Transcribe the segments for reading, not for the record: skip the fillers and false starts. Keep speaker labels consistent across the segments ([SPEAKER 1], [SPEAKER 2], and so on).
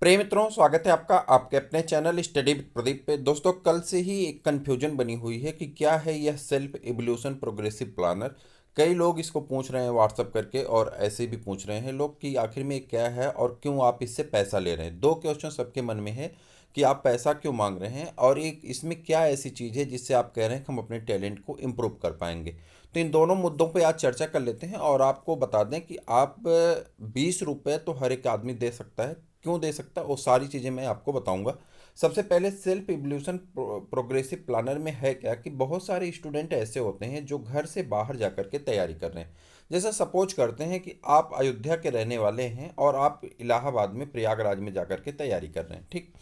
[SPEAKER 1] प्रिय मित्रों, स्वागत है आपका आपके अपने चैनल स्टडी विद प्रदीप पे। दोस्तों, कल से ही एक कन्फ्यूजन बनी हुई है कि क्या है यह सेल्फ एवोल्यूशन प्रोग्रेसिव प्लानर। कई लोग इसको पूछ रहे हैं व्हाट्सअप करके, और ऐसे भी पूछ रहे हैं लोग कि आखिर में ये क्या है और क्यों आप इससे पैसा ले रहे हैं। दो क्वेश्चन सबके मन में है कि आप पैसा क्यों मांग रहे हैं, और एक इसमें क्या ऐसी चीज़ है जिससे आप कह रहे हैं कि हम अपने टैलेंट को इम्प्रूव कर पाएंगे। तो इन दोनों मुद्दों पे आज चर्चा कर लेते हैं, और आपको बता दें कि आप 20 रुपये तो हर एक आदमी दे सकता है। क्यों दे सकता है वो सारी चीज़ें मैं आपको बताऊंगा। सबसे पहले सेल्फ इवोल्यूशन प्रोग्रेसिव प्लानर में है क्या कि बहुत सारे स्टूडेंट ऐसे होते हैं जो घर से बाहर जा कर के तैयारी कर रहे हैं। जैसा सपोज करते हैं कि आप अयोध्या के रहने वाले हैं और आप इलाहाबाद में प्रयागराज में जा कर के तैयारी कर रहे हैं, ठीक।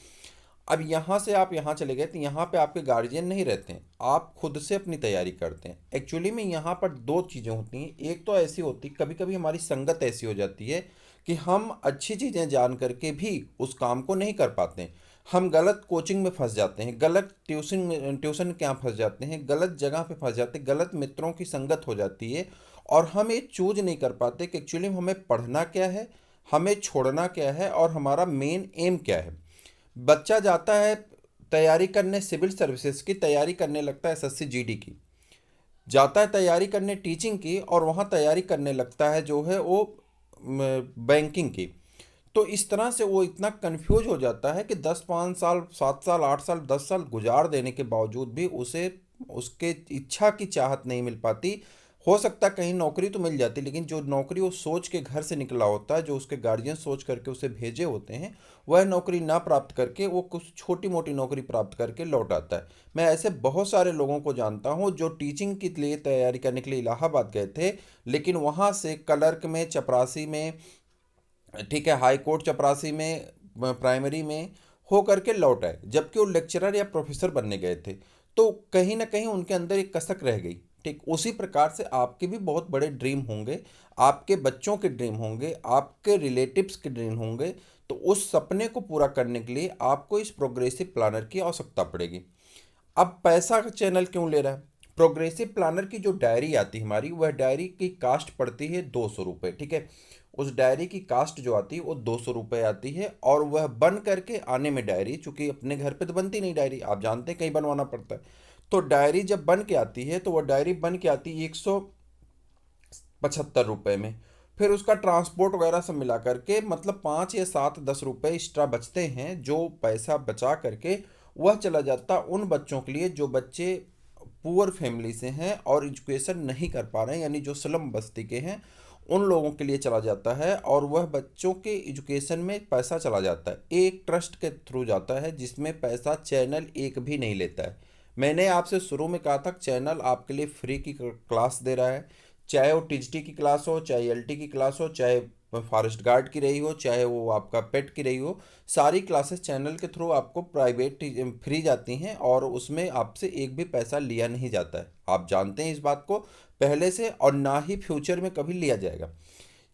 [SPEAKER 1] अब यहाँ से आप यहाँ चले गए तो यहाँ पे आपके गार्जियन नहीं रहते हैं, आप खुद से अपनी तैयारी करते हैं। एक्चुअली में यहाँ पर दो चीज़ें होती हैं। एक तो ऐसी होती, कभी कभी हमारी संगत ऐसी हो जाती है कि हम अच्छी चीज़ें जान करके भी उस काम को नहीं कर पाते हैं। हम गलत कोचिंग में फंस जाते हैं, गलत ट्यूशन के यहाँ फंस जाते हैं, गलत जगह पे फंस जाते हैं, गलत मित्रों की संगत हो जाती है। और हम ये चूज नहीं कर पाते कि एक्चुअली हमें पढ़ना क्या है, हमें छोड़ना क्या है, और हमारा मेन एम क्या है। बच्चा जाता है तैयारी करने, सिविल सर्विसेज की तैयारी करने लगता है, एसएससी जीडी की, जाता है तैयारी करने टीचिंग की, और वहाँ तैयारी करने लगता है जो है वो बैंकिंग की। तो इस तरह से वो इतना कंफ्यूज हो जाता है कि 10 5 साल 7 साल 8 साल 10 साल गुजार देने के बावजूद भी उसे उसके इच्छा की चाहत नहीं मिल पाती। हो सकता है कहीं नौकरी तो मिल जाती, लेकिन जो नौकरी वो सोच के घर से निकला होता है, जो उसके गार्जियन सोच करके उसे भेजे होते हैं, वह नौकरी ना प्राप्त करके वो कुछ छोटी मोटी नौकरी प्राप्त करके लौट आता है। मैं ऐसे बहुत सारे लोगों को जानता हूँ जो टीचिंग के लिए तैयारी करने के लिए इलाहाबाद गए थे, लेकिन वहाँ से क्लर्क में, चपरासी में, ठीक है, हाई कोर्ट चपरासी में, प्राइमरी में हो करके लौट आए, जबकि वो लेक्चरर या प्रोफेसर बनने गए थे। तो कहीं ना कहीं उनके अंदर एक कसक रह गई। ठीक उसी प्रकार से आपके भी बहुत बड़े ड्रीम होंगे, आपके बच्चों के ड्रीम होंगे, आपके रिलेटिव्स के ड्रीम होंगे। तो उस सपने को पूरा करने के लिए आपको इस प्रोग्रेसिव प्लानर की आवश्यकता पड़ेगी। अब पैसा का चैनल क्यों ले रहा है? प्रोग्रेसिव प्लानर की जो डायरी आती है हमारी, वह डायरी की कास्ट पड़ती है 200 रुपये, ठीक है। उस डायरी की कास्ट जो आती है वो 200 रुपये आती है, और वह बन करके आने में डायरी, चूंकि अपने घर पे तो बनती नहीं डायरी, आप जानते हैं कहीं बनवाना पड़ता है। तो डायरी जब बन के आती है तो वह डायरी बन के आती है 175 रुपये में। फिर उसका ट्रांसपोर्ट वगैरह सब मिला करके मतलब 5 या 7 10 रुपये एक्स्ट्रा बचते हैं, जो पैसा बचा करके वह चला जाता उन बच्चों के लिए जो बच्चे पुअर फैमिली से हैं और एजुकेशन नहीं कर पा रहे हैं, यानी जो स्लम बस्ती के हैं, उन लोगों के लिए चला जाता है। और वह बच्चों के एजुकेशन में पैसा चला जाता है, एक ट्रस्ट के थ्रू जाता है, जिसमें पैसा चैनल एक भी नहीं लेता है। मैंने आपसे शुरू में कहा था चैनल आपके लिए फ्री की क्लास दे रहा है, चाहे वो टीजीटी की क्लास हो, चाहे एलटी की क्लास हो, चाहे फॉरेस्ट गार्ड की रही हो, चाहे वो आपका पेट की रही हो। सारी क्लासेस चैनल के थ्रू आपको प्राइवेट फ्री जाती हैं, और उसमें आपसे एक भी पैसा लिया नहीं जाता है। आप जानते हैं इस बात को पहले से, और ना ही फ्यूचर में कभी लिया जाएगा।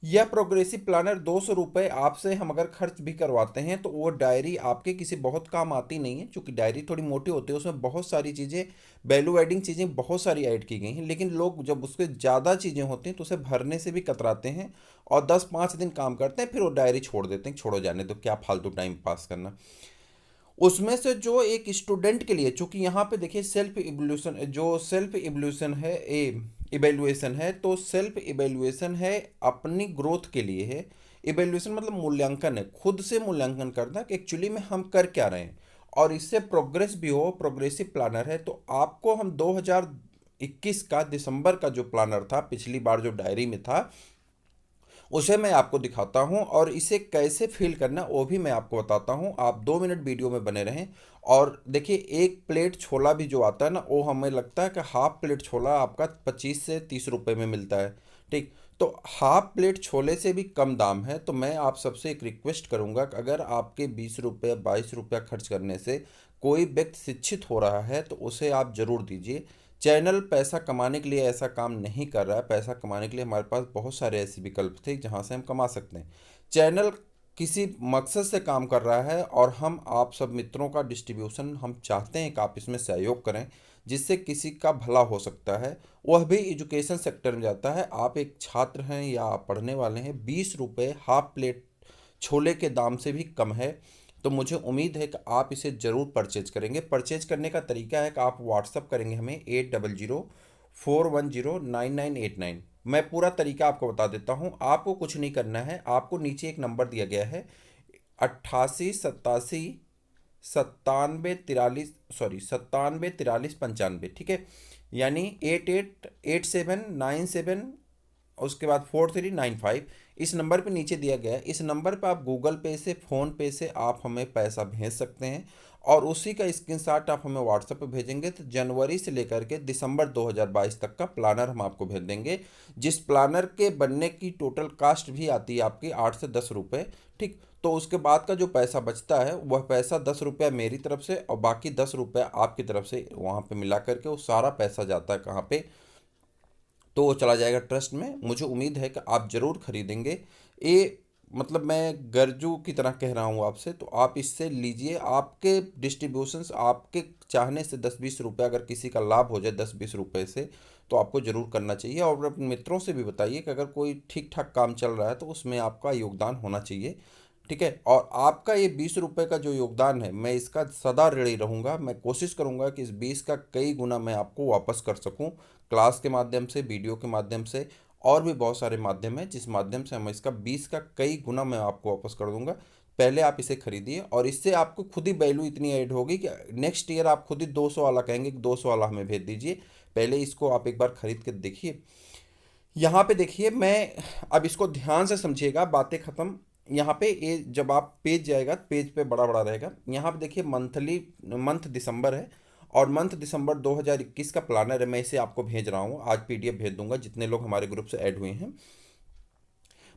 [SPEAKER 1] यह प्रोग्रेसिव प्लानर 200 रुपये आपसे हम अगर खर्च भी करवाते हैं तो वो डायरी आपके किसी बहुत काम आती नहीं है, क्योंकि डायरी थोड़ी मोटी होती है, उसमें बहुत सारी चीज़ें, वैल्यू एडिंग चीज़ें बहुत सारी ऐड की गई हैं। लेकिन लोग जब उसके ज़्यादा चीज़ें होती हैं तो उसे भरने से भी कतराते हैं, और 10 5 दिन काम करते हैं, फिर वो डायरी छोड़ देते हैं, छोड़ो जाने दो, क्या फालतू टाइम पास करना। उसमें से जो एक स्टूडेंट के लिए, चूंकि यहाँ पे देखिए सेल्फ इवोल्यूशन, जो सेल्फ इवोल्यूशन है, ए इवेल्युएशन है, तो सेल्फ इवेल्युएशन है अपनी ग्रोथ के लिए है। इवेल्युएशन मतलब मूल्यांकन है, खुद से मूल्यांकन करना कि एक्चुअली में हम कर क्या रहे हैं, और इससे प्रोग्रेस भी हो। प्रोग्रेसिव प्लानर है, तो आपको हम 2021 का दिसंबर का जो प्लानर था, पिछली बार जो डायरी में था, उसे मैं आपको दिखाता हूँ, और इसे कैसे फिल करना वो भी मैं आपको बताता हूँ। आप 2 मिनट वीडियो में बने रहें। और देखिए, एक प्लेट छोला भी जो आता है ना, वो हमें लगता है कि हाफ प्लेट छोला आपका 25 से 30 रुपए में मिलता है, ठीक। तो हाफ प्लेट छोले से भी कम दाम है। तो मैं आप सबसे एक रिक्वेस्ट करूंगा कि अगर आपके 20 रुपये 22 रुपया खर्च करने से कोई व्यक्ति शिक्षित हो रहा है तो उसे आप जरूर दीजिए। चैनल पैसा कमाने के लिए ऐसा काम नहीं कर रहा है। पैसा कमाने के लिए हमारे पास बहुत सारे ऐसे विकल्प थे जहां से हम कमा सकते हैं। चैनल किसी मकसद से काम कर रहा है, और हम आप सब मित्रों का डिस्ट्रीब्यूशन हम चाहते हैं कि आप इसमें सहयोग करें, जिससे किसी का भला हो सकता है। वह भी एजुकेशन सेक्टर में जाता है। आप एक छात्र हैं या आप पढ़ने वाले हैं, 20 रुपये हाफ प्लेट छोले के दाम से भी कम है। तो मुझे उम्मीद है कि आप इसे ज़रूर परचेज करेंगे। परचेज करने का तरीका है कि आप व्हाट्सअप करेंगे हमें 8004109989। मैं पूरा तरीका आपको बता देता हूँ। आपको कुछ नहीं करना है, आपको नीचे एक नंबर दिया गया है 87 ठीक है, यानी 888797, उसके बाद 4395, इस नंबर पे नीचे दिया गया है। इस नंबर पे आप गूगल पे से, फ़ोन पे से आप हमें पैसा भेज सकते हैं और उसी का स्क्रीनशॉट आप हमें व्हाट्सएप पे भेजेंगे तो जनवरी से लेकर के दिसंबर 2022 तक का प्लानर हम आपको भेज देंगे, जिस प्लानर के बनने की टोटल कास्ट भी आती है आपकी 8 से 10 रुपये। ठीक, तो उसके बाद का जो पैसा बचता है वह पैसा 10 रुपया मेरी तरफ से और बाकी 10 रुपया आपकी तरफ से वहाँ पे मिला करके वो सारा पैसा जाता है कहाँ पे, तो वो चला जाएगा ट्रस्ट में। मुझे उम्मीद है कि आप ज़रूर खरीदेंगे। ये मतलब मैं गर्जू की तरह कह रहा हूँ आपसे, तो आप इससे लीजिए। आपके डिस्ट्रीब्यूशंस, आपके चाहने से 10-20 रुपये अगर किसी का लाभ हो जाए 10-20 रुपये से, तो आपको ज़रूर करना चाहिए। और अपने मित्रों से भी बताइए कि अगर कोई ठीक ठाक काम चल रहा है तो उसमें आपका योगदान होना चाहिए। ठीक है, और आपका ये 20 रुपये का जो योगदान है, मैं इसका सदा ऋणी रहूँगा। मैं कोशिश करूँगा कि इस 20 का कई गुना मैं आपको वापस कर सकूँ, क्लास के माध्यम से, वीडियो के माध्यम से, और भी बहुत सारे माध्यम हैं जिस माध्यम से हम इसका 20 का कई गुना मैं आपको वापस कर दूंगा। पहले आप इसे खरीदिए और इससे आपको खुद ही वैल्यू इतनी ऐड होगी कि नेक्स्ट ईयर आप खुद ही 200 वाला कहेंगे कि 200 वाला हमें भेज दीजिए। पहले इसको आप एक बार खरीद के देखिए। यहाँ पे देखिए, मैं अब इसको ध्यान से समझिएगा, बातें ख़त्म। यहाँ पे ये जब आप पेज जाएगा, पेज पे बड़ा बड़ा रहेगा। यहाँ पे देखिए मंथली, मंथ दिसंबर है और मंथ दिसंबर 2021 का प्लानर है। मैं इसे आपको भेज रहा हूँ, आज पीडीएफ भेज दूंगा जितने लोग हमारे ग्रुप से ऐड हुए हैं।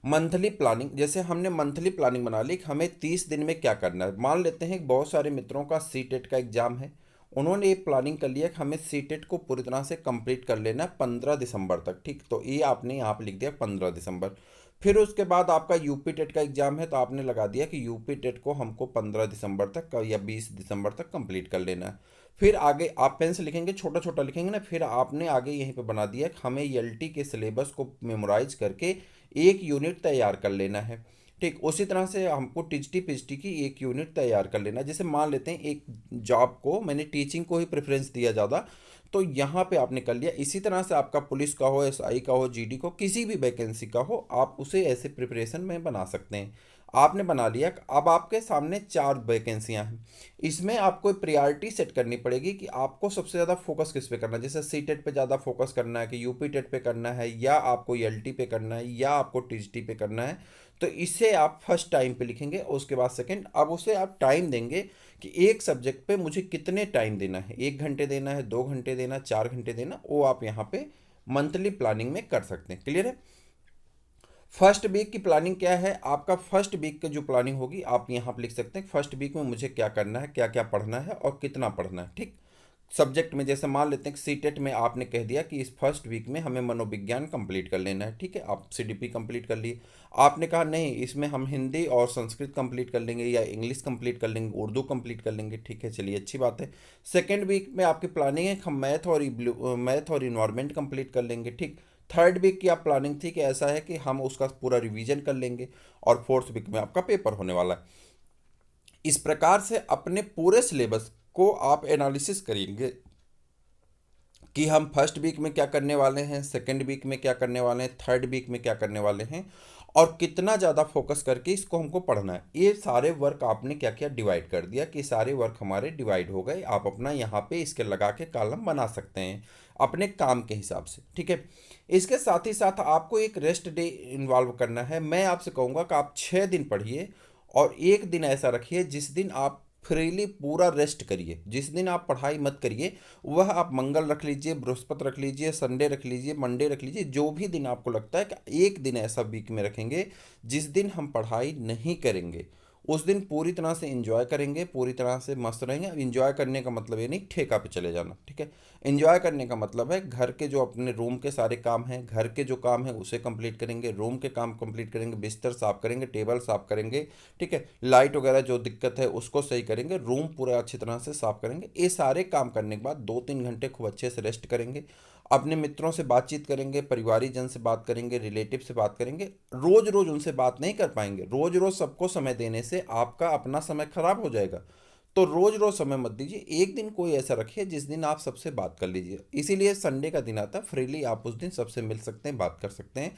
[SPEAKER 1] मंथली प्लानिंग, जैसे हमने मंथली प्लानिंग बना ली कि हमें 30 दिन में क्या करना है। मान लेते हैं कि बहुत सारे मित्रों का सी टेट का एग्जाम है, उन्होंने ये प्लानिंग कर लिया कि हमें सी टेट को पूरी तरह से कंप्लीट कर लेना है 15 दिसंबर तक। ठीक, तो ये आपने यहाँ पे लिख दिया 15 दिसंबर। फिर उसके बाद आपका यूपी टेट का एग्जाम है, तो आपने लगा दिया कि यूपी टेट को हमको 15 दिसंबर तक या 20 दिसंबर तक कंप्लीट कर लेना है। फिर आगे आप पेन से लिखेंगे, छोटा छोटा लिखेंगे ना, फिर आपने आगे यहीं पे बना दिया कि हमें एलटी के सिलेबस को मेमोराइज करके एक यूनिट तैयार कर लेना है। ठीक, उसी तरह से हमको टीचटी पीएचटी की एक यूनिट तैयार कर लेना है। जैसे मान लेते हैं एक जॉब को, मैंने टीचिंग को ही प्रेफरेंस दिया ज़्यादा, तो यहाँ पे आपने कर लिया। इसी तरह से आपका पुलिस का हो, एसआई का हो, जीडी को, किसी भी वैकेंसी का हो, आप उसे ऐसे प्रिपरेशन में बना सकते हैं। आपने बना लिया। अब आपके सामने 4 वैकेंसियां हैं, इसमें आपको प्रायोरिटी सेट करनी पड़ेगी कि आपको सबसे ज़्यादा फोकस किस पे करना है। जैसे सी टेट पे ज़्यादा फोकस करना है कि यूपी टेट पे करना है, या आपको एलटी पे करना है, या आपको टीजीटी पे करना है। तो इसे आप फर्स्ट टाइम पे लिखेंगे और उसके बाद सेकंड। अब उसे आप टाइम देंगे कि एक सब्जेक्ट पे मुझे कितने टाइम देना है, 1 घंटे देना है, 2 घंटे देना, 4 घंटे देना, वो आप यहाँ पे मंथली प्लानिंग में कर सकते हैं। क्लियर है। फर्स्ट वीक की प्लानिंग क्या है, आपका फर्स्ट वीक की जो प्लानिंग होगी आप यहाँ पर लिख सकते हैं फर्स्ट वीक में मुझे क्या करना है, क्या क्या पढ़ना है और कितना पढ़ना है। ठीक, सब्जेक्ट में जैसे मान लेते हैं कि सीटेट में आपने कह दिया कि इस फर्स्ट वीक में हमें मनोविज्ञान कंप्लीट कर लेना है। ठीक है, आप सीडीपी कंप्लीट कर लिए। आपने कहा नहीं, इसमें हम हिंदी और संस्कृत कंप्लीट कर लेंगे, या इंग्लिश कंप्लीट कर लेंगे, उर्दू कंप्लीट कर लेंगे। ठीक है, चलिए अच्छी बात है। सेकेंड वीक में आपकी प्लानिंग है कि हम मैथ और इन्वायरमेंट कंप्लीट कर लेंगे। ठीक, थर्ड वीक की आप प्लानिंग थी कि ऐसा है कि हम उसका पूरा रिवीजन कर लेंगे, और फोर्थ वीक में आपका पेपर होने वाला है। इस प्रकार से अपने पूरे सिलेबस को आप एनालिसिस करेंगे कि हम फर्स्ट वीक में क्या करने वाले हैं, सेकेंड वीक में क्या करने वाले हैं, थर्ड वीक में क्या करने वाले हैं, और कितना ज़्यादा फोकस करके इसको हमको पढ़ना है। ये सारे वर्क आपने क्या किया, डिवाइड कर दिया कि सारे वर्क हमारे डिवाइड हो गए। आप अपना यहाँ पे इसके लगा के कॉलम बना सकते हैं अपने काम के हिसाब से। ठीक है, इसके साथ ही साथ आपको एक रेस्ट डे इन्वॉल्व करना है। मैं आपसे कहूँगा कि आप 6 दिन पढ़िए और एक दिन ऐसा रखिए जिस दिन आप फ्रीली पूरा रेस्ट करिए। जिस दिन आप पढ़ाई मत करिए, वह आप मंगल रख लीजिए, बृहस्पति रख लीजिए, संडे रख लीजिए, मंडे रख लीजिए, जो भी दिन आपको लगता है कि एक दिन ऐसा वीक में रखेंगे जिस दिन हम पढ़ाई नहीं करेंगे। उस दिन पूरी तरह से एंजॉय करेंगे, पूरी तरह से मस्त रहेंगे। एंजॉय करने का मतलब ये नहीं ठेका पे चले जाना। ठीक है, एंजॉय करने का मतलब है घर के जो अपने रूम के सारे काम हैं, घर के जो काम है उसे कंप्लीट करेंगे, रूम के काम कंप्लीट करेंगे, बिस्तर साफ करेंगे, टेबल साफ करेंगे। ठीक है, लाइट वगैरह जो दिक्कत है उसको सही करेंगे, रूम पूरा अच्छी तरह से साफ करेंगे। ये सारे काम करने के बाद 2-3 घंटे खूब अच्छे से रेस्ट करेंगे अपने मित्रों से बातचीत करेंगे, परिवारीजन से बात करेंगे, रिलेटिव से बात करेंगे, रोज रोज उनसे बात नहीं कर पाएंगे। रोज रोज सबको समय देने से आपका अपना समय खराब हो जाएगा। तो रोज रोज समय मत दीजिए, एक दिन कोई ऐसा रखिए जिस दिन आप सबसे बात कर लीजिए। इसीलिए संडे का दिन आता है, फ्रीली आप उस दिन सबसे मिल सकते हैं, बात कर सकते हैं।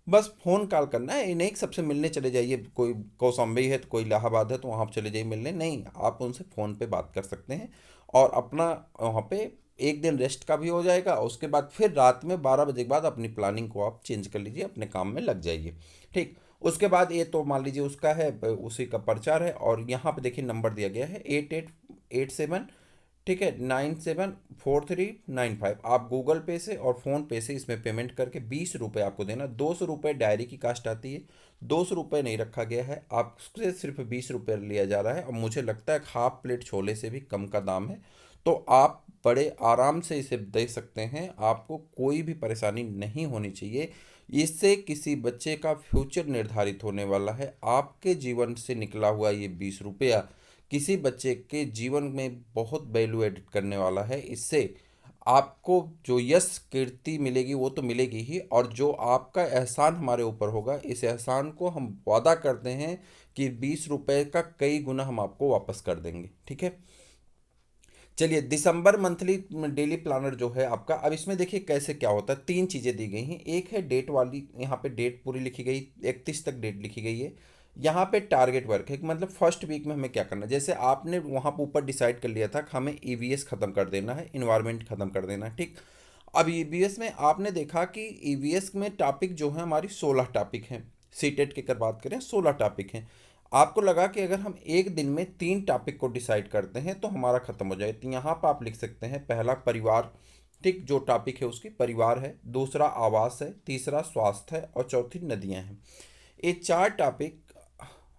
[SPEAKER 1] बस फोन कॉल करना है, ये नहीं कि सबसे मिलने चले जाइए, कोई कौशाम्बी है तो कोई इलाहाबाद है तो वहाँ आप चले जाइए मिलने, नहीं, आप उनसे फ़ोन पे बात कर सकते हैं। और अपना वहाँ पे एक दिन रेस्ट का भी हो जाएगा। उसके बाद फिर रात में 12 बजे के बाद अपनी प्लानिंग को आप चेंज कर लीजिए, अपने काम में लग जाइए। ठीक। उसके बाद ये तो मान लीजिए उसका है, उसी का प्रचार है। और यहाँ पे देखिए नंबर दिया गया है 8887, ठीक है, 974395। आप गूगल पे से और फ़ोन पे से इसमें पेमेंट करके 20 रुपये आपको देना। 200 रुपये डायरी की कास्ट आती है, 200 रुपये नहीं रखा गया है, आपसे सिर्फ 20 रुपये लिया जा रहा है। और मुझे लगता है हाफ प्लेट छोले से भी कम का दाम है। तो आप बड़े आराम से इसे दे सकते हैं, आपको कोई भी परेशानी नहीं होनी चाहिए। इससे किसी बच्चे का फ्यूचर निर्धारित होने वाला है। आपके जीवन से निकला हुआ ये 20 रुपया किसी बच्चे के जीवन में बहुत वैल्यू एडिट करने वाला है। इससे आपको जो यश कीर्ति मिलेगी वो तो मिलेगी ही, और जो आपका एहसान हमारे ऊपर होगा, इस एहसान को हम वादा करते हैं कि 20 रुपये का कई गुना हम आपको वापस कर देंगे। ठीक है। चलिए, दिसंबर मंथली डेली प्लानर जो है आपका, अब इसमें देखिए कैसे क्या होता है। तीन चीज़ें दी गई हैं। एक है डेट वाली, यहाँ पे डेट पूरी लिखी गई, 31 तक डेट लिखी गई है। यहाँ पे टारगेट वर्क है कि मतलब फर्स्ट वीक में हमें क्या करना है। जैसे आपने वहाँ पर ऊपर डिसाइड कर लिया था कि हमें ईवीएस ख़त्म कर देना है, इन्वायरमेंट ख़त्म कर देना है। ठीक। अब ईवीएस में आपने देखा कि ईवीएस में टॉपिक जो है हमारी 16 टॉपिक हैं। सीटेट की अगर बात करें 16 टॉपिक हैं। आपको लगा कि अगर हम एक दिन में 3 टॉपिक को डिसाइड करते हैं तो हमारा खत्म हो जाए। तो यहाँ पर आप लिख सकते हैं, पहला परिवार, ठीक, जो टॉपिक है उसकी परिवार है। दूसरा आवास है, तीसरा स्वास्थ्य है, और चौथी नदियाँ हैं। ये 4 टॉपिक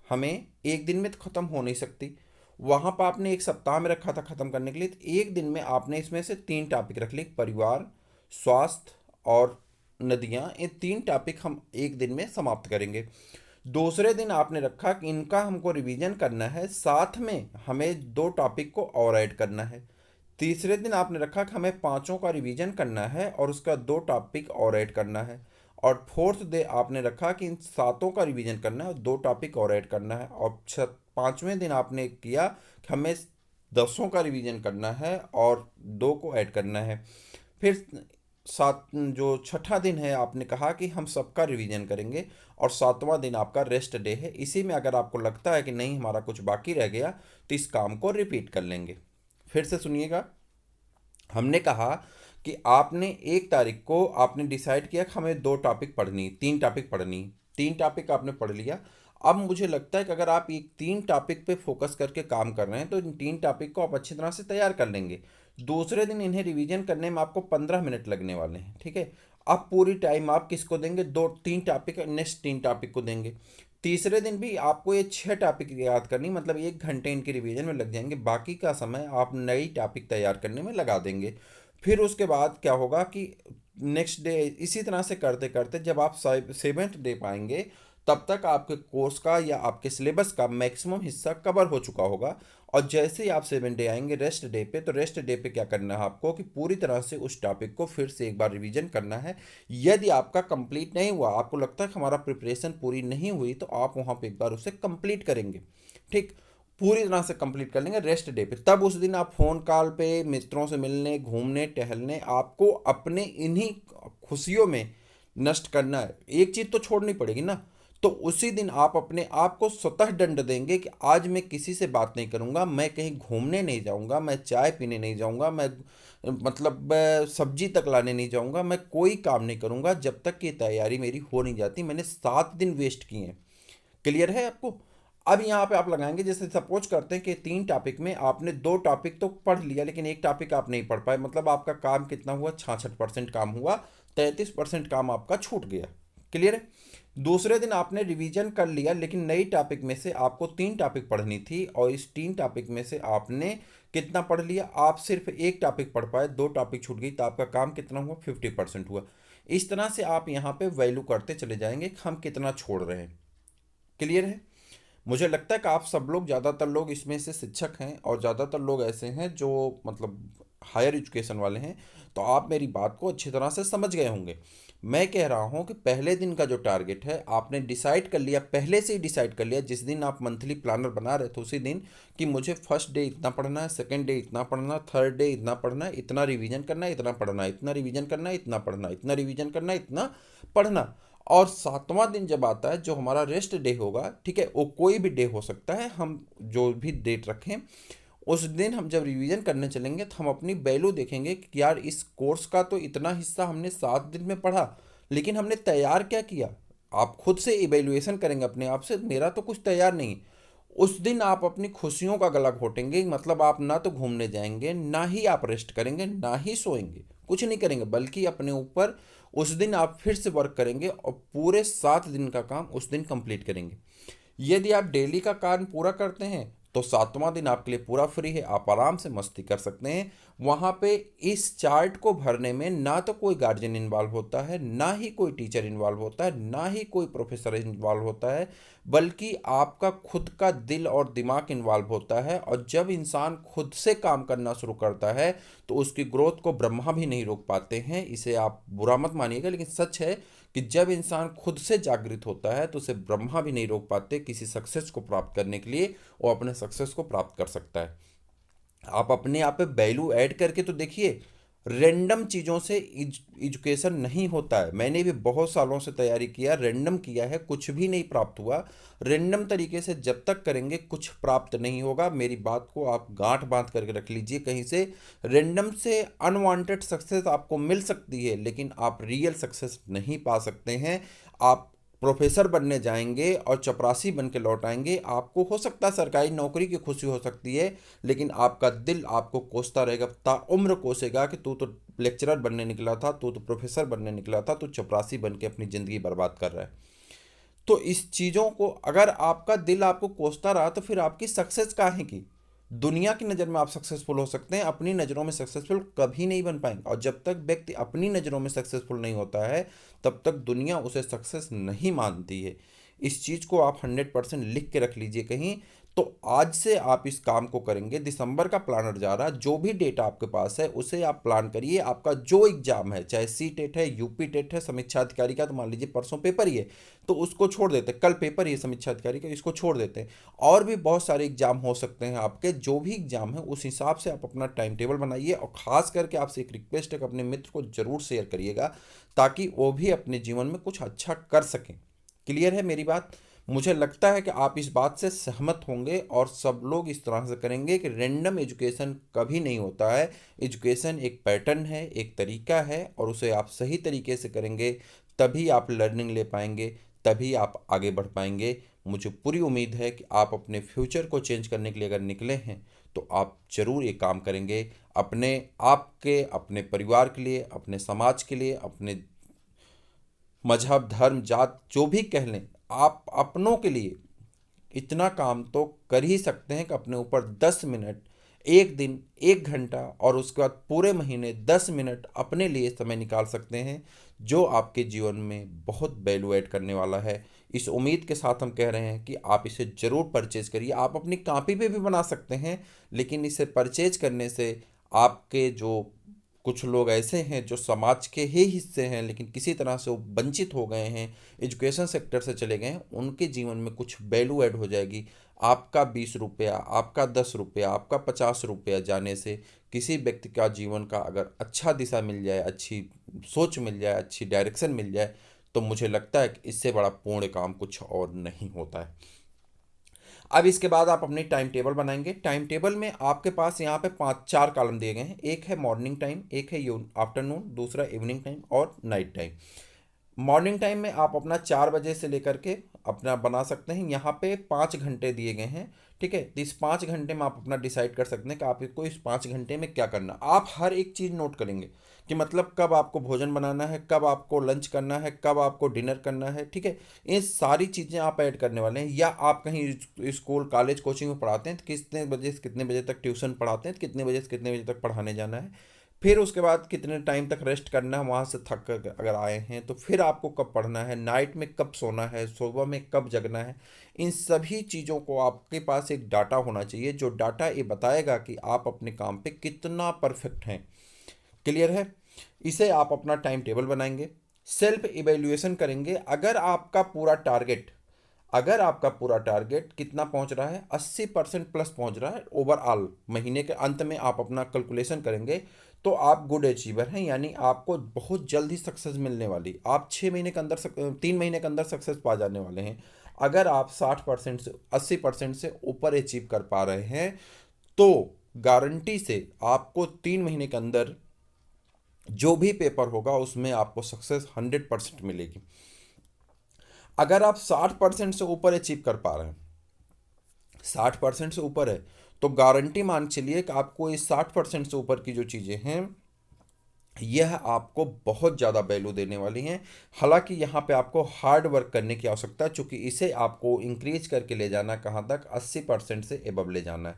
[SPEAKER 1] हमें एक दिन में तो ख़त्म हो नहीं सकती। वहाँ पर आपने एक सप्ताह में रखा था ख़त्म करने के लिए, तो एक दिन में आपने इसमें से 3 टॉपिक रख लिए, परिवार, स्वास्थ्य और नदियाँ। ये 3 टॉपिक हम एक दिन में समाप्त करेंगे। दूसरे दिन आपने रखा कि इनका हमको रिवीजन करना है, साथ में हमें 2 टॉपिक को और ऐड करना है। तीसरे दिन आपने रखा कि हमें पांचों का रिवीजन करना है और उसका 2 टॉपिक और ऐड करना है। और फोर्थ डे आपने रखा कि इन सातों का रिवीजन करना है और 2 टॉपिक और ऐड करना है। और पांचवें दिन आपने किया कि हमें 10 का रिवीजन करना है और 2 को ऐड करना है। फिर सात जो छठा दिन है आपने कहा कि हम सबका रिवीजन करेंगे। और सातवां दिन आपका रेस्ट डे है। इसी में अगर आपको लगता है कि नहीं हमारा कुछ बाकी रह गया तो इस काम को रिपीट कर लेंगे। फिर से सुनिएगा, हमने कहा कि आपने 1 तारीख को आपने डिसाइड किया कि हमें 2 टॉपिक पढ़नी, 3 टॉपिक पढ़नी। 3 टॉपिक आपने पढ़ लिया। अब मुझे लगता है कि अगर आप एक 3 टॉपिक पे फोकस करके काम कर रहे हैं तो इन 3 टॉपिक को आप अच्छी तरह से तैयार कर लेंगे। दूसरे दिन इन्हें रिवीजन करने में आपको 15 मिनट लगने वाले हैं। ठीक है। अब पूरी टाइम आप किसको देंगे, 2 3 टॉपिक नेक्स्ट 3 टॉपिक को देंगे। तीसरे दिन भी आपको ये 6 टॉपिक याद करनी, मतलब 1 घंटे इनके रिवीजन में लग जाएंगे। बाकी का समय आप नई टॉपिक तैयार करने में लगा देंगे। फिर उसके बाद क्या होगा कि नेक्स्ट डे इसी तरह से करते करते जब आप 7th डे पाएंगे तब तक आपके कोर्स का या आपके सिलेबस का मैक्सिमम हिस्सा कवर हो चुका होगा। और जैसे ही आप 7 डे आएंगे रेस्ट डे पे, तो रेस्ट डे पे क्या करना है आपको कि पूरी तरह से उस टॉपिक को फिर से एक बार रिवीजन करना है। यदि आपका कंप्लीट नहीं हुआ, आपको लगता है कि हमारा प्रिपरेशन पूरी नहीं हुई, तो आप वहाँ पे एक बार उसे कंप्लीट करेंगे। ठीक। पूरी तरह से कंप्लीट कर लेंगे रेस्ट डे पे। तब उस दिन आप फ़ोन कॉल पे मित्रों से मिलने, घूमने टहलने, आपको अपने इन्हीं खुशियों में नष्ट करना है। एक चीज़ तो छोड़नी पड़ेगी ना। तो उसी दिन आप अपने आप को स्वतः दंड देंगे कि आज मैं किसी से बात नहीं करूंगा, मैं कहीं घूमने नहीं जाऊंगा, मैं चाय पीने नहीं जाऊंगा, मैं मतलब सब्जी तक लाने नहीं जाऊंगा, मैं कोई काम नहीं करूंगा जब तक कि तैयारी मेरी हो नहीं जाती। मैंने 7 दिन वेस्ट किए हैं। क्लियर है आपको। अब यहाँ पे आप लगाएंगे, जैसे सपोज करते हैं कि 3 टॉपिक में आपने 2 टॉपिक तो पढ़ लिया लेकिन 1 टॉपिक आप नहीं पढ़ पाए, मतलब आपका काम कितना हुआ, 66% काम हुआ, 33% काम आपका छूट गया। क्लियर है। दूसरे दिन आपने रिवीजन कर लिया लेकिन नई टॉपिक में से आपको 3 टॉपिक पढ़नी थी, और इस 3 टॉपिक में से आपने कितना पढ़ लिया, आप सिर्फ 1 टॉपिक पढ़ पाए, 2 टॉपिक छूट गई, तो आपका काम कितना हुआ, 50% हुआ। इस तरह से आप यहाँ पे वैल्यू करते चले जाएंगे कि हम कितना छोड़ रहे हैं। क्लियर है। मुझे लगता है कि आप सब लोग, ज़्यादातर लोग इसमें से शिक्षक हैं और ज़्यादातर लोग ऐसे हैं जो मतलब हायर एजुकेशन वाले हैं तो आप मेरी बात को अच्छी तरह से समझ गए होंगे। मैं कह रहा हूं कि पहले दिन का जो टारगेट है आपने डिसाइड कर लिया, पहले से ही डिसाइड कर लिया जिस दिन आप मंथली प्लानर बना रहे थे उसी दिन, कि मुझे फर्स्ट डे इतना पढ़ना है, सेकंड डे इतना पढ़ना, थर्ड डे इतना पढ़ना है, इतना रिवीजन करना है, इतना पढ़ना है, इतना रिवीजन करना है, इतना पढ़ना, इतना रिवीजन करना, इतना पढ़ना। और सातवां दिन जब आता है जो हमारा रेस्ट डे होगा, ठीक है, वो कोई भी डे हो सकता है, हम जो भी डेट रखें, उस दिन हम जब रिवीजन करने चलेंगे तो हम अपनी वैल्यू देखेंगे कि यार इस कोर्स का तो इतना हिस्सा हमने 7 दिन में पढ़ा, लेकिन हमने तैयार क्या किया। आप खुद से इवेल्युएशन करेंगे अपने आप से, मेरा तो कुछ तैयार नहीं। उस दिन आप अपनी खुशियों का गला घोटेंगे, मतलब आप ना तो घूमने जाएंगे, ना ही आप रेस्ट करेंगे, ना ही सोएंगे, कुछ नहीं करेंगे, बल्कि अपने ऊपर उस दिन आप फिर से वर्क करेंगे और पूरे 7 दिन का काम उस दिन कंप्लीट करेंगे। यदि आप डेली का काम पूरा करते हैं तो सातवां दिन आपके लिए पूरा फ्री है, आप आराम से मस्ती कर सकते हैं। वहाँ पे इस चार्ट को भरने में ना तो कोई गार्जियन इन्वॉल्व होता है, ना ही कोई टीचर इन्वॉल्व होता है, ना ही कोई प्रोफेसर इन्वॉल्व होता है, बल्कि आपका खुद का दिल और दिमाग इन्वॉल्व होता है। और जब इंसान खुद से काम करना शुरू करता है तो उसकी ग्रोथ को ब्रह्मा भी नहीं रोक पाते हैं। इसे आप बुरा मत मानिएगा, लेकिन सच है कि जब इंसान खुद से जागृत होता है तो उसे ब्रह्मा भी नहीं रोक पाते किसी सक्सेस को प्राप्त करने के लिए, वो अपने सक्सेस को प्राप्त कर सकता है। आप अपने आप पे वैल्यू ऐड करके तो देखिए। रैंडम चीज़ों से एजुकेशन नहीं होता है। मैंने भी बहुत सालों से तैयारी किया, रैंडम किया है, कुछ भी नहीं प्राप्त हुआ। रैंडम तरीके से जब तक करेंगे कुछ प्राप्त नहीं होगा। मेरी बात को आप गांठ बांध करके रख लीजिए कहीं से। रैंडम से अनवांटेड सक्सेस आपको मिल सकती है, लेकिन आप रियल सक्सेस नहीं पा सकते हैं। आप प्रोफेसर बनने जाएंगे और चपरासी बन के लौट आएंगे, आपको हो सकता है सरकारी नौकरी की खुशी हो सकती है, लेकिन आपका दिल आपको कोसता रहेगा, ताउम्र कोसेगा कि तू तो लेक्चरर बनने निकला था, तू तो प्रोफेसर बनने निकला था, तू चपरासी बन के अपनी ज़िंदगी बर्बाद कर रहा है। तो इस चीज़ों को अगर आपका दिल आपको कोसता रहा तो फिर आपकी सक्सेस काहे की। दुनिया की नज़र में आप सक्सेसफुल हो सकते हैं, अपनी नज़रों में सक्सेसफुल कभी नहीं बन पाएंगे। और जब तक व्यक्ति अपनी नज़रों में सक्सेसफुल नहीं होता है तब तक दुनिया उसे सक्सेस नहीं मानती है। इस चीज़ को आप 100% लिख के रख लीजिए कहीं। तो आज से आप इस काम को करेंगे। दिसंबर का प्लानर जा रहा है, जो भी डेटा आपके पास है उसे आप प्लान करिए। आपका जो एग्जाम है, चाहे सी टेट है, यूपी टेट है, समीक्षा अधिकारी का, तो मान लीजिए परसों पेपर ही है तो उसको छोड़ देते हैं, कल पेपर ही है समीक्षा अधिकारी का, इसको छोड़ देते हैं। और भी बहुत सारे एग्जाम हो सकते हैं आपके, जो भी एग्जाम है उस हिसाब से आप अपना टाइम टेबल बनाइए। और ख़ास करके आपसे एक रिक्वेस्ट है कि अपने मित्र को ज़रूर शेयर करिएगा ताकि वो भी अपने जीवन में कुछ अच्छा कर सकें। क्लियर है मेरी बात। मुझे लगता है कि आप इस बात से सहमत होंगे और सब लोग इस तरह से करेंगे कि रैंडम एजुकेशन कभी नहीं होता है। एजुकेशन एक पैटर्न है, एक तरीका है, और उसे आप सही तरीके से करेंगे तभी आप लर्निंग ले पाएंगे, तभी आप आगे बढ़ पाएंगे। मुझे पूरी उम्मीद है कि आप अपने फ्यूचर को चेंज करने के लिए अगर निकले हैं तो आप ज़रूर ये काम करेंगे, अपने आप के, अपने परिवार के लिए, अपने समाज के लिए, अपने मजहब, धर्म, जात जो भी कह लें, आप अपनों के लिए इतना काम तो कर ही सकते हैं कि अपने ऊपर 10 मिनट, एक दिन 1 घंटा, और उसके बाद पूरे महीने 10 मिनट अपने लिए समय निकाल सकते हैं, जो आपके जीवन में बहुत वैल्यू ऐड करने वाला है। इस उम्मीद के साथ हम कह रहे हैं कि आप इसे ज़रूर परचेज करिए। आप अपनी कॉपी पे भी बना सकते हैं, लेकिन इसे परचेज करने से आपके जो कुछ लोग ऐसे हैं जो समाज के ही हिस्से हैं लेकिन किसी तरह से वो वंचित हो गए हैं, एजुकेशन सेक्टर से चले गए हैं, उनके जीवन में कुछ वैल्यू ऐड हो जाएगी। आपका 20 रुपया, आपका 10 रुपया, आपका 50 रुपया जाने से किसी व्यक्ति का जीवन का अगर अच्छा दिशा मिल जाए, अच्छी सोच मिल जाए, अच्छी डायरेक्शन मिल जाए, तो मुझे लगता है कि इससे बड़ा पूर्ण काम कुछ और नहीं होता है। अब इसके बाद आप अपनी टाइम टेबल बनाएंगे। टाइम टेबल में आपके पास यहाँ पे 5 4 कॉलम दिए गए हैं। एक है मॉर्निंग टाइम, एक है आफ्टरनून, दूसरा इवनिंग टाइम और नाइट टाइम। मॉर्निंग टाइम में आप अपना 4 बजे से लेकर के अपना बना सकते हैं। यहाँ पे 5 घंटे दिए गए हैं, ठीक है। तो इस 5 घंटे में आप अपना डिसाइड कर सकते हैं कि आपको इस 5 घंटे में क्या करना। आप हर एक चीज़ नोट करेंगे कि मतलब कब आपको भोजन बनाना है, कब आपको लंच करना है, कब आपको डिनर करना है, ठीक है। ये सारी चीज़ें आप ऐड करने वाले हैं। या आप कहीं स्कूल, कॉलेज, कोचिंग में पढ़ाते हैं तो कितने बजे से कितने बजे तक ट्यूशन पढ़ाते हैं, तो कितने बजे से कितने बजे तक पढ़ाने जाना है। फिर उसके बाद कितने टाइम तक रेस्ट करना है, वहाँ से थक कर अगर आए हैं तो फिर आपको कब पढ़ना है, नाइट में कब सोना है, सुबह में कब जगना है। इन सभी चीज़ों को आपके पास एक डाटा होना चाहिए, जो डाटा ये बताएगा कि आप अपने काम पे कितना परफेक्ट हैं। क्लियर है? इसे आप अपना टाइम टेबल बनाएंगे, सेल्फ इवेल्युएशन करेंगे। अगर आपका पूरा टारगेट कितना पहुंच रहा है, 80% प्लस पहुंच रहा है ओवरऑल, महीने के अंत में आप अपना कैलकुलेशन करेंगे तो आप गुड अचीवर हैं, यानी आपको बहुत जल्द ही सक्सेस मिलने वाली। आप 6 महीने के अंदर 3 महीने के अंदर सक्सेस पा जाने वाले हैं। अगर आप 60% से 80% से ऊपर अचीव कर पा रहे हैं तो गारंटी से आपको 3 महीने के अंदर जो भी पेपर होगा उसमें आपको सक्सेस 100% मिलेगी। अगर आप 60% से ऊपर अचीव कर पा रहे हैं, 60% से ऊपर है, तो गारंटी मान चलिए कि आपको ये 60% से ऊपर की जो चीज़ें हैं यह आपको बहुत ज़्यादा वैल्यू देने वाली हैं। हालांकि यहाँ पे आपको हार्ड वर्क करने की आवश्यकता है, चूँकि इसे आपको इंक्रीज करके ले जाना है, कहाँ तक, 80% से एबव ले जाना है।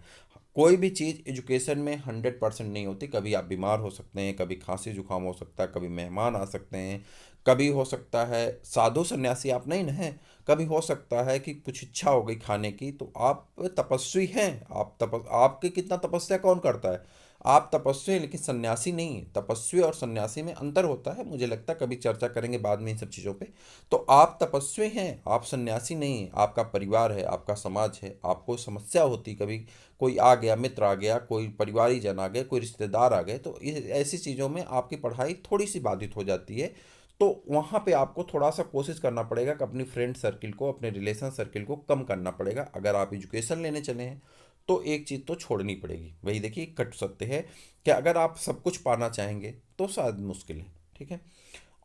[SPEAKER 1] कोई भी चीज़ एजुकेशन में 100% नहीं होती। कभी आप बीमार हो सकते हैं, कभी खांसी जुकाम हो सकता है, कभी मेहमान आ सकते हैं, कभी हो सकता है साधु सन्यासी आप नहीं ना हैं, कभी हो सकता है कि कुछ इच्छा हो गई खाने की, तो आप तपस्वी हैं। आपके कितना तपस्या कौन करता है? आप तपस्वी हैं, लेकिन सन्यासी नहीं है। तपस्वी और सन्यासी में अंतर होता है, मुझे लगता है कभी चर्चा करेंगे बाद में इन सब चीज़ों पे। तो आप तपस्वी हैं, आप सन्यासी नहीं हैं। आपका परिवार है, आपका समाज है, आपको समस्या होती, कभी कोई आ गया, मित्र आ गया, कोई परिवारी जन आ गए, कोई रिश्तेदार आ गए, तो ऐसी चीज़ों में आपकी पढ़ाई थोड़ी सी बाधित हो जाती है। तो वहाँ पे आपको थोड़ा सा कोशिश करना पड़ेगा कि अपनी फ्रेंड सर्किल को, अपने रिलेशन सर्किल को कम करना पड़ेगा। अगर आप एजुकेशन लेने चले हैं तो एक चीज़ तो छोड़नी पड़ेगी। वही देखिए, कट सकते हैं कि अगर आप सब कुछ पाना चाहेंगे तो शायद मुश्किल है। ठीक है?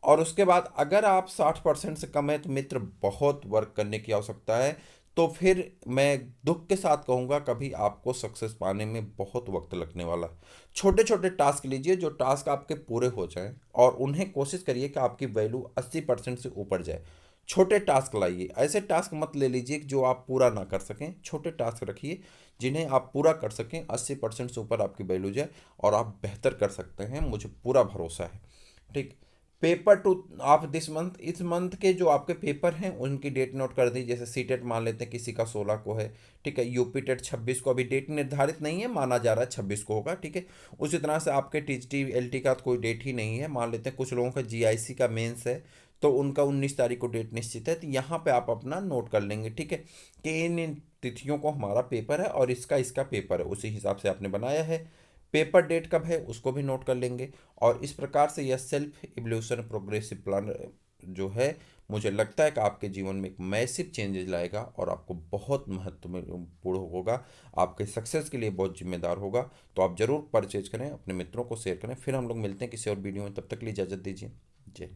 [SPEAKER 1] और उसके बाद अगर आप 60% से कम है तो मित्र बहुत वर्क करने की आवश्यकता है। तो फिर मैं दुख के साथ कहूँगा, कभी आपको सक्सेस पाने में बहुत वक्त लगने वाला है। छोटे छोटे टास्क लीजिए, जो टास्क आपके पूरे हो जाएं, और उन्हें कोशिश करिए कि आपकी वैल्यू 80% से ऊपर जाए। छोटे टास्क लाइए, ऐसे टास्क मत ले लीजिए जो आप पूरा ना कर सकें। छोटे टास्क रखिए जिन्हें आप पूरा कर सकें, 80% से ऊपर आपकी वैल्यू जाए और आप बेहतर कर सकते हैं, मुझे पूरा भरोसा है। ठीक। पेपर टू आप दिस मंथ, इस मंथ के जो आपके पेपर हैं उनकी डेट नोट कर दी। जैसे सीटेट मान लेते हैं किसी का 16 को है, ठीक है। यूपी टेट 26 को, अभी डेट निर्धारित नहीं है, माना जा रहा है 26 को होगा, ठीक है। उसी तरह से आपके टीजीटी एलटी का कोई डेट ही नहीं है, मान लेते हैं कुछ लोगों का जीआईसी का मेंस है तो उनका 19 तारीख को डेट निश्चित है। तो यहाँ पे आप अपना नोट कर लेंगे, ठीक है, कि इन इन तिथियों को हमारा पेपर है और इसका इसका पेपर है, उसी हिसाब से आपने बनाया है। पेपर डेट कब है उसको भी नोट कर लेंगे। और इस प्रकार से यह सेल्फ इवोल्यूशन प्रोग्रेसिव प्लान जो है, मुझे लगता है कि आपके जीवन में एक मैसिव चेंजेस लाएगा और आपको बहुत महत्वपूर्ण होगा, आपके सक्सेस के लिए बहुत जिम्मेदार होगा। तो आप ज़रूर परचेज करें, अपने मित्रों को शेयर करें। फिर हम लोग मिलते हैं किसी और वीडियो में, तब तक के लिए इजाज़त दीजिए।